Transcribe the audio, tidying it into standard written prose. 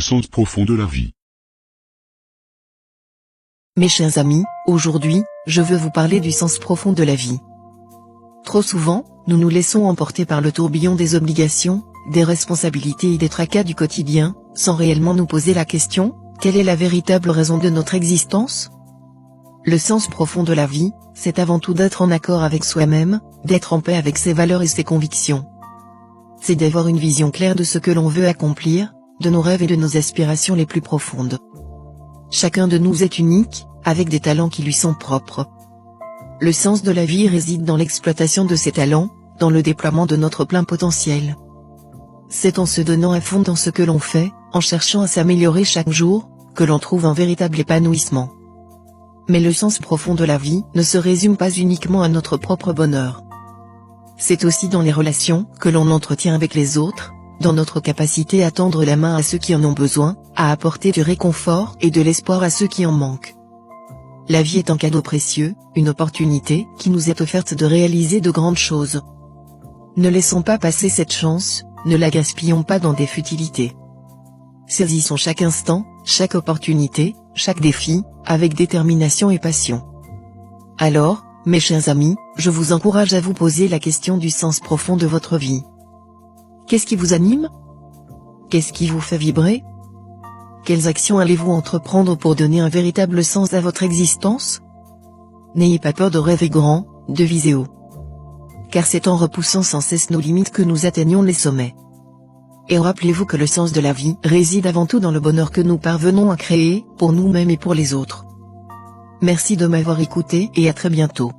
Sens profond de la vie. Mes chers amis, aujourd'hui, je veux vous parler du sens profond de la vie. Trop souvent, nous nous laissons emporter par le tourbillon des obligations, des responsabilités et des tracas du quotidien, sans réellement nous poser la question, quelle est la véritable raison de notre existence ? Le sens profond de la vie, c'est avant tout d'être en accord avec soi-même, d'être en paix avec ses valeurs et ses convictions. C'est d'avoir une vision claire de ce que l'on veut accomplir, de nos rêves et de nos aspirations les plus profondes. Chacun de nous est unique, avec des talents qui lui sont propres. Le sens de la vie réside dans l'exploitation de ces talents, dans le déploiement de notre plein potentiel. C'est en se donnant à fond dans ce que l'on fait, en cherchant à s'améliorer chaque jour, que l'on trouve un véritable épanouissement. Mais le sens profond de la vie ne se résume pas uniquement à notre propre bonheur. C'est aussi dans les relations que l'on entretient avec les autres, dans notre capacité à tendre la main à ceux qui en ont besoin, à apporter du réconfort et de l'espoir à ceux qui en manquent. La vie est un cadeau précieux, une opportunité qui nous est offerte de réaliser de grandes choses. Ne laissons pas passer cette chance, ne la gaspillons pas dans des futilités. Saisissons chaque instant, chaque opportunité, chaque défi, avec détermination et passion. Alors, mes chers amis, je vous encourage à vous poser la question du sens profond de votre vie. Qu'est-ce qui vous anime ? Qu'est-ce qui vous fait vibrer ? Quelles actions allez-vous entreprendre pour donner un véritable sens à votre existence ? N'ayez pas peur de rêver grand, de viser haut. Car c'est en repoussant sans cesse nos limites que nous atteignons les sommets. Et rappelez-vous que le sens de la vie réside avant tout dans le bonheur que nous parvenons à créer, pour nous-mêmes et pour les autres. Merci de m'avoir écouté et à très bientôt.